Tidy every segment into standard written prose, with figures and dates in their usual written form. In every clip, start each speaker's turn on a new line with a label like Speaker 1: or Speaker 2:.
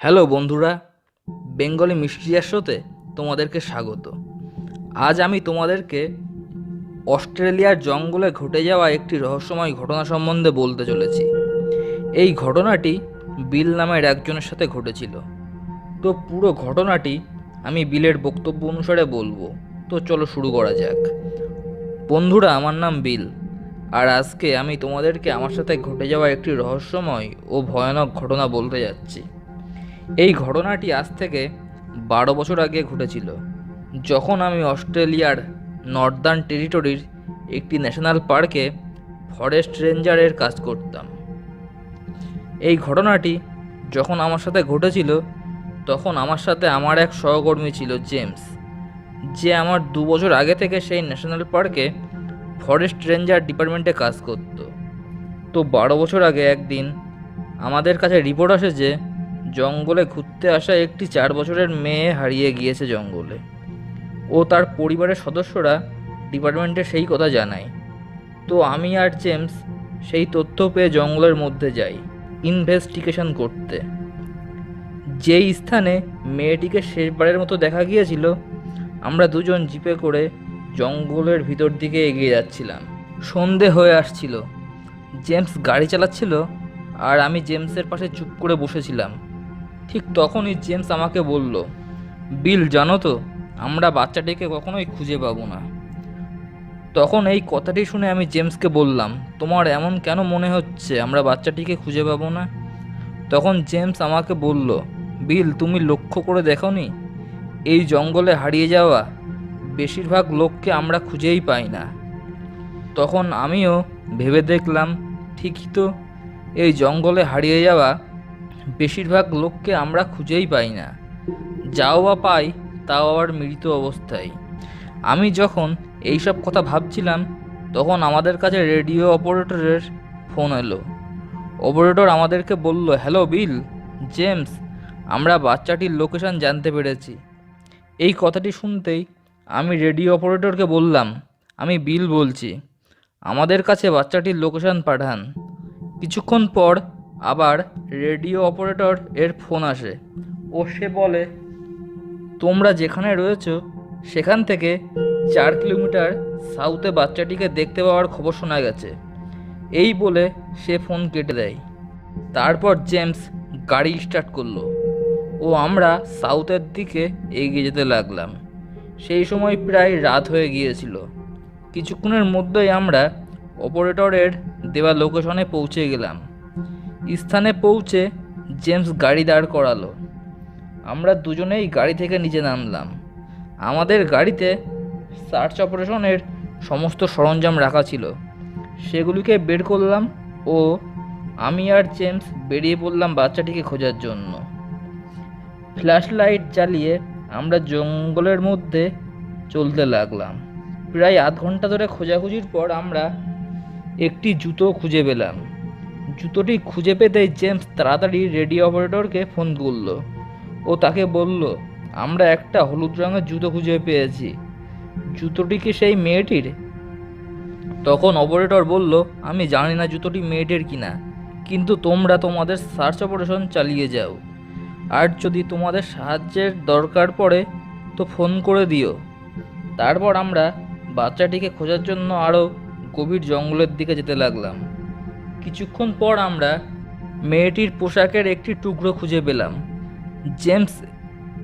Speaker 1: Hello বন্ধুরা, Bengali মিস্ট্রিয়ার শোতে তোমাদেরকে স্বাগত। আজ আমি তোমাদেরকে অস্ট্রেলিয়ার জঙ্গলে ঘটে যাওয়া একটি রহস্যময় ঘটনা সম্বন্ধে বলতে চলেছি। এই ঘটনাটি বিল নামের একজনের সাথে ঘটেছিল। তো পুরো ঘটনাটি আমি বিলের বক্তব্য অনুসারে বলবো। তো চলো শুরু করা যাক। বন্ধুরা, আমার নাম বিল, আর আজকে আমি তোমাদেরকে আমার সাথে ঘটে যাওয়া একটি রহস্যময় ও ভয়ানক ঘটনা বলতে যাচ্ছি। এই ঘটনাটি আজ থেকে 12 বছর আগে ঘটেছিল, যখন আমি অস্ট্রেলিয়ার নর্দার্ন টেরিটরির একটি ন্যাশনাল পার্কে ফরেস্ট রেঞ্জারের কাজ করতাম। এই ঘটনাটি যখন আমার সাথে ঘটেছিল, তখন আমার সাথে আমার এক সহকর্মী ছিল জেমস, যে আমার 2 বছর আগে থেকে সেই ন্যাশনাল পার্কে ফরেস্ট রেঞ্জার ডিপার্টমেন্টে কাজ করত। তো 12 বছর আগে একদিন আমাদের কাছে রিপোর্ট আসে যে জঙ্গলে ঘুরতে আসা একটি 4 বছরের মেয়ে হারিয়ে গিয়েছে জঙ্গলে। ও তার পরিবারের সদস্যরা ডিপার্টমেন্টে সেই কথা জানায়। তো আমি আর জেমস সেই তথ্য পেয়ে জঙ্গলের মধ্যে যাই ইনভেস্টিগেশন করতে। যেই স্থানে মেয়েটিকে শেষবারের মতো দেখা গিয়েছিল, আমরা দুজন জিপে করে জঙ্গলের ভিতর দিকে এগিয়ে যাচ্ছিলাম। সন্ধে হয়ে আসছিল। জেমস গাড়ি চালাচ্ছিল আর আমি জেমসের পাশে চুপ করে বসেছিলাম। ঠিক তখনই জেমস আমাকে বলল, বিল, জানো তো, আমরা বাচ্চাটিকে কখনোই খুঁজে পাবো না। তখন এই কথাটি শুনে আমি জেমসকে বললাম, তোমার এমন কেন মনে হচ্ছে আমরা বাচ্চাটিকে খুঁজে পাবো না? তখন জেমস আমাকে বলল, বিল, তুমি লক্ষ্য করে দেখোনি, এই জঙ্গলে হারিয়ে যাওয়া বেশিরভাগ লোককে আমরা খুঁজেই পাই না। তখন আমিও ভেবে দেখলাম, ঠিকই তো, এই জঙ্গলে হারিয়ে যাওয়া বেশিরভাগ লোককে আমরা খুঁজেই পাই না, যাও বা পাই তাও আবার মৃত অবস্থায়। আমি যখন এইসব কথা ভাবছিলাম, তখন আমাদের কাছে রেডিও অপারেটরের ফোন এলো। অপারেটর আমাদেরকে বলল, হ্যালো বিল, জেমস, আমরা বাচ্চাটির লোকেশন জানতে পেরেছি। এই কথাটি শুনতেই আমি রেডিও অপারেটরকে বললাম, আমি বিল বলছি, আমাদের কাছে বাচ্চাটির লোকেশন পাঠান। কিছুক্ষণ পর আবার রেডিও অপারেটর এর ফোন আসে ও সে বলে, তোমরা যেখানে রয়েছো সেখান থেকে 4 কিলোমিটার সাউথে বাচ্চাটিকে দেখতে পাওয়ার খবর শোনা গেছে। এই বলে সে ফোন কেটে দেয়। তারপর জেমস গাড়ি স্টার্ট করলো ও আমরা সাউথের দিকে এগিয়ে যেতে লাগলাম। সেই সময় প্রায় রাত হয়ে গিয়েছিল। কিছুক্ষণের মধ্যেই আমরা অপারেটরের দেওয়া লোকেশনে পৌঁছে গেলাম। স্থানে পৌঁছে জেমস গাড়ি দাঁড় করালো। আমরা দুজনেই গাড়ি থেকে নিচে নামলাম। আমাদের গাড়িতে সার্চ অপারেশনের সমস্ত সরঞ্জাম রাখা ছিল। সেগুলিকে বের করলাম ও আমি আর জেমস বেরিয়ে পড়লাম বাচ্চাটিকে খোঁজার জন্য। ফ্ল্যাশ লাইট জ্বালিয়ে আমরা জঙ্গলের মধ্যে চলতে লাগলাম। প্রায় আধ ঘন্টা ধরে খোঁজাখুঁজির পর আমরা একটি জুতো খুঁজে পেলাম। জুতোটি খুঁজে পেতেই জেমস তাড়াতাড়ি রেডিও অপারেটরকে ফোন করল ও তাকে বলল, আমরা একটা হলুদ রঙের জুতো খুঁজে পেয়েছি, জুতোটি কি সেই মেয়েটির? তখন অপারেটর বলল, আমি জানি না জুতোটি মেয়েটির কিনা, কিন্তু তোমরা তোমাদের সার্চ অপারেশন চালিয়ে যাও, আর যদি তোমাদের সাহায্যের দরকার পড়ে তো ফোন করে দিও। তারপর আমরা বাচ্চাটিকে খোঁজার জন্য আরও গভীর জঙ্গলের দিকে যেতে লাগলাম। কিছুক্ষণ পর আমরা মেয়েটির পোশাকের একটি টুকরো খুঁজে পেলাম। জেমস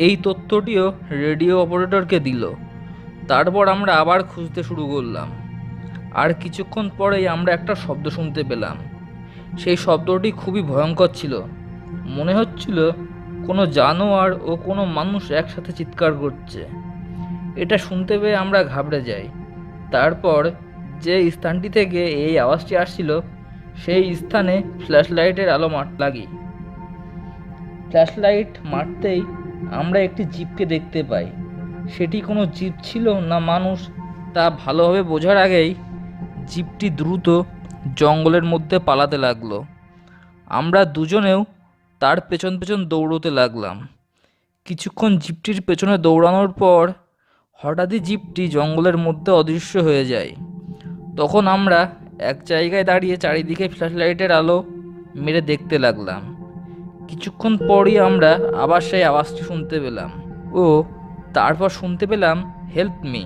Speaker 1: এই তথ্যটিও রেডিও অপারেটরকে দিল। তারপর আমরা আবার খুঁজতে শুরু করলাম। আর কিছুক্ষণ পরেই আমরা একটা শব্দ শুনতে পেলাম। সেই শব্দটি খুবই ভয়ঙ্কর ছিল। মনে হচ্ছিল কোনো জানোয়ার ও কোনো মানুষ একসাথে চিৎকার করছে। এটা শুনতে পেয়ে আমরা ঘাবড়ে যাই। তারপর যে স্থানটি থেকে এই আওয়াজটি আসছিল সেই স্থানে ফ্ল্যাশ লাইটের আলো লাগি। ফ্ল্যাশ লাইট মারতেই আমরা একটি জিপকে দেখতে পাই। সেটি কোনো জিপ ছিল না মানুষ তা ভালোভাবে বোঝার আগেই জিপটি দ্রুত জঙ্গলের মধ্যে পালাতে লাগলো। আমরা দুজনেও তার পেছন পেছন দৌড়তে লাগলাম। কিছুক্ষণ জিপটির পেছনে দৌড়ানোর পর হঠাৎই জিপটি জঙ্গলের মধ্যে অদৃশ্য হয়ে যায়। তখন আমরা এক জায়গায় দাঁড়িয়ে চারিদিকে ফ্ল্যাশ লাইটের আলো মেরে দেখতে লাগলাম। কিছুক্ষণ পরই আমরা আবার সেই আওয়াজটি শুনতে পেলাম ও তারপর শুনতে পেলাম হেল্প মি।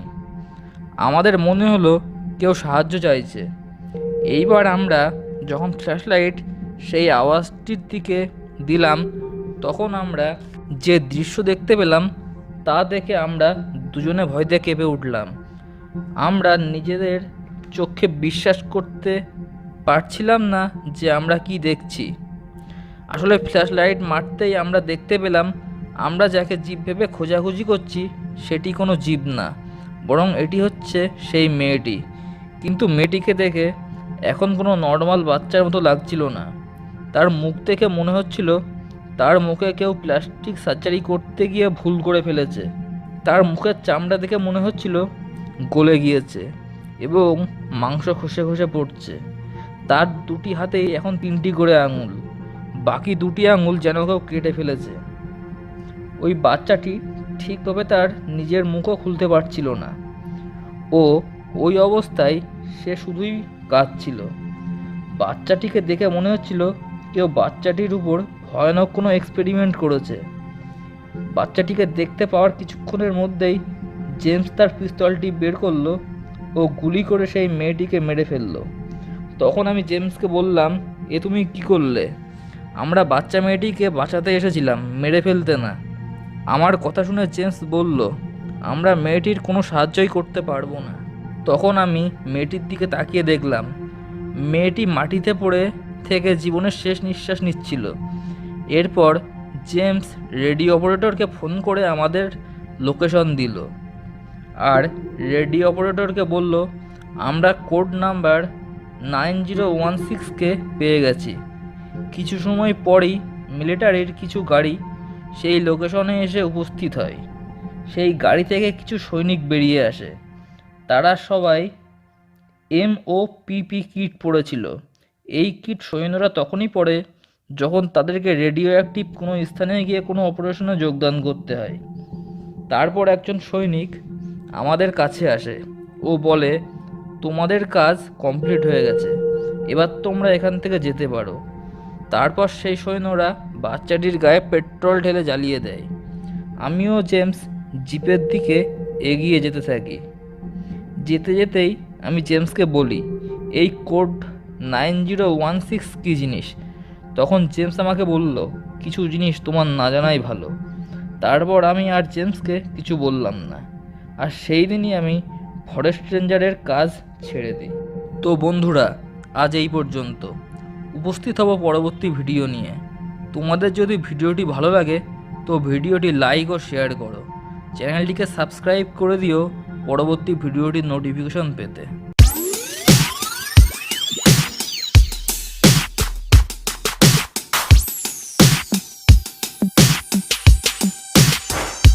Speaker 1: আমাদের মনে হলো কেউ সাহায্য চাইছে। এইবার আমরা যখন ফ্ল্যাশলাইট সেই আওয়াজটির দিকে দিলাম তখন আমরা যে দৃশ্য দেখতে পেলাম তা দেখে আমরা দুজনে ভয়তে কেঁপে উঠলাম। আমরা নিজেদের চোখে বিশ্বাস করতে পারছিলাম না যে আমরা কি দেখছি। আসলে ফ্ল্যাশলাইট মারতেই আমরা দেখতে পেলাম আমরা যাকে জীব ভেবে খোঁজাখুঁজি করছি সেটি কোনো জীব না, বরং এটি হচ্ছে সেই মেয়েটি। কিন্তু মেয়েটিকে দেখে এখন কোনো নর্মাল বাচ্চার মতো লাগছিল না। তার মুখ দেখে মনে হচ্ছিল তার মুখে কেউ প্লাস্টিক সার্জারি করতে গিয়ে ভুল করে ফেলেছে। তার মুখের চামড়া দেখে মনে হচ্ছিল গলে গিয়েছে এবং মাংস খসে খসে পড়ছে। তার দুটি হাতেই এখন 3টি করে আঙুল, বাকি 2টি আঙুল যেন কেউ কেটে ফেলেছে। ওই বাচ্চাটি ঠিকভাবে তার নিজের মুখও খুলতে পারছিল না। ও ওই অবস্থায় সে শুধুই কাঁদছিল। বাচ্চাটিকে দেখে মনে হচ্ছিল কেউ বাচ্চাটির উপর ভয়ানক কোনো এক্সপেরিমেন্ট করেছে। বাচ্চাটিকে দেখতে পাওয়ার কিছুক্ষণের মধ্যেই জেমস তার পিস্তলটি বের করলো ও গুলি করে সেই মেয়েটিকে মেরে ফেললো। তখন আমি জেমসকে বললাম, এ তুমি কি করলে? আমরা বাচ্চা মেয়েটিকে বাঁচাতে এসেছিলাম, মেরে ফেলতে না। আমার কথা শুনে জেমস বলল, আমরা মেয়েটির কোনো সাহায্যই করতে পারবো না। তখন আমি মেয়েটির দিকে তাকিয়ে দেখলাম মেয়েটি মাটিতে পড়ে থেকে জীবনের শেষ নিঃশ্বাস নিচ্ছিল। এরপর জেমস রেডিও অপারেটরকে ফোন করে আমাদের লোকেশন দিল আর রেডিও অপারেটরকে বলল আমরা কোড নাম্বার 9016কে পেয়ে গেছি। কিছু সময় পরই মিলিটারির কিছু গাড়ি সেই লোকেশনে এসে উপস্থিত হয়। সেই গাড়ি থেকে কিছু সৈনিক বেরিয়ে আসে। তারা সবাই MOPP কিট পরেছিল। এই কিট সৈন্যরা তখনই পরে যখন তাদেরকে রেডিও অ্যাক্টিভ কোনো স্থানে গিয়ে কোনো অপারেশনে যোগদান করতে হয়। তারপর একজন সৈনিক আমাদের কাছে আসে ও বলে, তোমাদের কাজ কমপ্লিট হয়ে গেছে, এবার তোমরা এখান থেকে যেতে পারো। তারপর সেই সৈন্যরা বাচ্চাটির গায়ে পেট্রোল ঢেলে জ্বালিয়ে দেয়। আমিও জেমস জিপের দিকে এগিয়ে যেতে থাকি। যেতে যেতেই আমি জেমসকে বলি, এই কোড 9016 কী জিনিস? তখন জেমস আমাকে বলল, কিছু জিনিস তোমার না জানাই ভালো। তারপর আমি আর জেমসকে কিছু বললাম না, আর সেই দিনই আমি ফরেস্ট রেঞ্জারের কাজ ছেড়ে দিই। তো বন্ধুরা, আজ এই পর্যন্ত। উপস্থিত হব পরবর্তী ভিডিও নিয়ে। তোমাদের যদি ভিডিওটি ভালো লাগে তো ভিডিওটি লাইক ও শেয়ার করো। চ্যানেলটিকে সাবস্ক্রাইব করে দিও পরবর্তী ভিডিওটির নোটিফিকেশন পেতে।